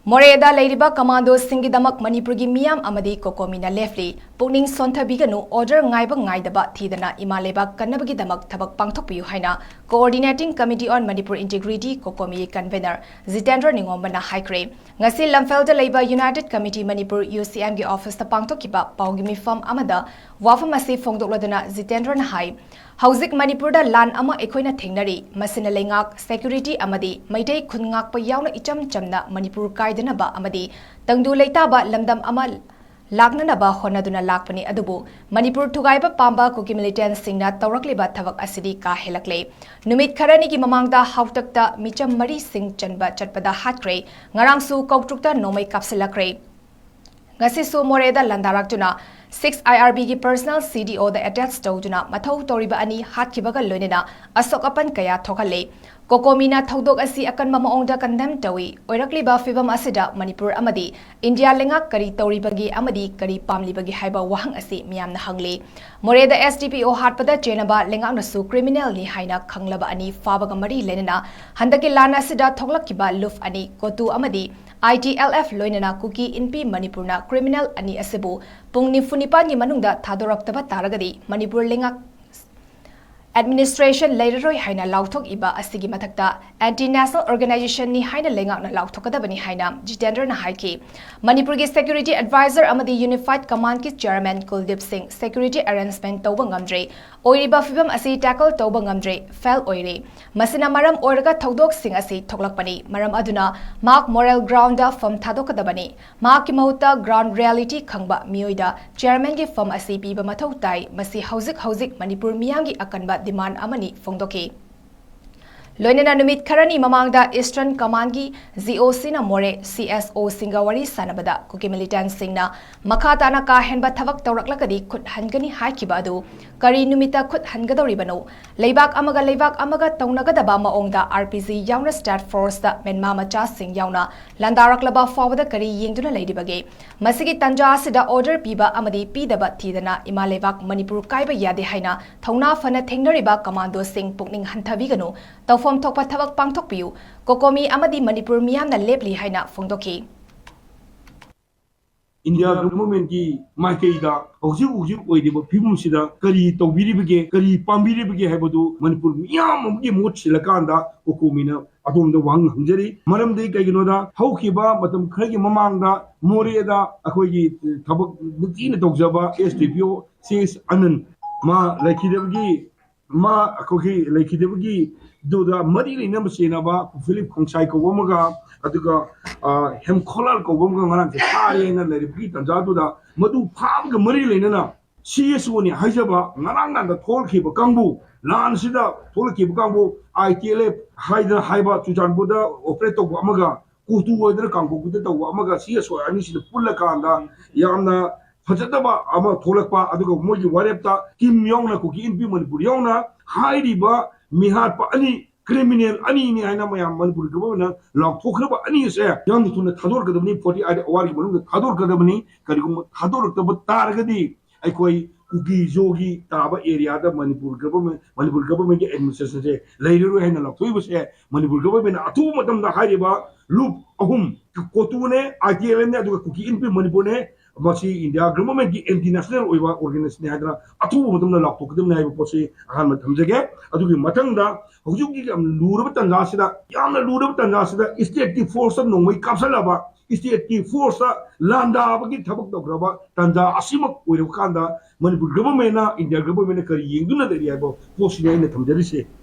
Moreh Da LEIBAK Commando Singgidamak Manipurgi Miyam Amadi COCOMI na leftly PUKNING Sonthabiganu order NGAIDANA Thidana Ima LEIBAK KANNABAGIDAMAK Thabak Pangthokpiyu Haina Coordinating Committee on Manipur Integrity COCOMI Convener Jitendra Ningombana Haikre Ngasi Lamfelda LEIBAK United Committee Manipur UCM gi Office ta Pangthokiba Paugi Mifam Amada Wafam asi Phongdokladuna Jitendra na hai Hauzik Manipurda lan ama ekoina thengnari masina lengak security amadi maitei khungak pa yauna icham chamna Manipur KAIDANA amadi tangdu leitaba lamdam ama laknanaba honaduna lakpani adubu Manipur thugaiba PAMBEI Kuki Militant Singga tawrakliba thabak asidi ka helakle numit kharani gi mamangda hautakta micham mari sing chanba chatpada hatkre ngarangsu kautrukta nomai kapsalakre ngasisu Moreh Da landarakjuna 6 IRB gi personal CDO da attached tawjuna mathau toriba ani hatkibaga loinena asokapan kaya thokale COCOMI na thodok asi akan maongda condemn tawi oirakliba fibam asida Manipur amadi India lengak kari toribagi amadi kari pamlibagi haiba wahang asi miyamna hangle Moreh Da SDPO hatpada chenaba lengak nasu criminal ni haina khanglaba ani fabaga mari lenena handaki lana asida thoklakkiba luf ani kotu amadi ITLF loinena Kuki inpi Manipurna criminal ani asibu pung nifunipan gi manungda thadoraktaba taragadi Manipur lengak Administration Leiroi Haina Lautok Iba Asigi Matakta Anti-National Organization ni Haina Lengak na Lautokadabani Haina Jitendra na Haiki Manipurgi Security Advisor Amadi Unified Command ki Chairman Kuldip Singh Security Arrangement Tauba Ngamdre Oiriba Fibam Asi Tackle Tauba Ngamdre Fel Oire Masina Maram Oiraga Thaudok Singh Asi Thoklakpani Maram Aduna Mark Moral Ground da Fam Thadokadabani Mark Kimahuta Ground Reality Khangba Mioida Chairman gi Fam Asi Piba Mathau Tai Masi Hauzik Manipur Miyangi Akanba demand amani fongdoki Loinena numit kharani mamangda Eastern Command gi GOC na Moreh CSO Singawari sanabada Kuki Militant Singna makhatana ka henba thavak tawraklakadi khut hangani haikiba adu kari numita khut hangadoribano leibak amaga tawnagadaba maongda RPG yauna stat force da menma macha sing yauna landaraklaba forward kari yengduna leidibage masigi tanja asida order piba amadi pidaba thidana ima leibak Manipur kaiba yade haina thauna fana thengnariba commando sing pukning hanthabiganu Fom Thokpa Thabak Pangthokpiyu COCOMI amadi Manipur miyamna lepli haina fongdoki India government ki maikeida hojik oidiba phibum sida kari tawbiribage kari pambiribage haibadu Manipur miyam amgi mot silakanda COCOMI na adomda wang hangjari maramdei kaiginoda haukiba matam khargi mamangda Moreh Da akhoi thabak nutina tawjaba SDPO sis anan ma laikidabagi ma akhoi laikidabagi Duda mari ni nama senaba Philip Kongsai ko gomaga aduga hemkholal ko gomaga ngarang ke thare na le repeat anja duda madu pham ga mari le na CSO ni haijaba ngarang nan da thol khi ba kangbu lan sida thol khi ba kangbu ITLF haida haiba chuchan boda operate to amaga kutu oidra kangbu kutu to amaga CSO ani sida pulla kanda yamna fajataba ama tholakpa aduga moji warepta kim yongna ko ki inpi Manipur yongna hairiba Mihat pa ani criminal ani ni aina mayam Manipur government log thokhraba ani se yam tuna thador kadabni 40 awar ki manung thador kadabni karigum thador tab targadi aikoi kuki jogi taba area da Manipur government ki administration se leiru haina log thoi base Manipur government atu matam da hariba loop ahum kotune ITLN ne adu kuki inpi Manipur ne masi India government ki international oiwa organization ne hadra atu matamna lak tokdem nai posi ahan matam jage adu ki matangda hujuki am lurab tanja sida yamna lurab tanja sida state ki force no mai kapsalaba state ki force landa bagi thabak dograba tanja asimak oiru kanda Manipur government na India government kari yengduna deri abo posi ne thamjari se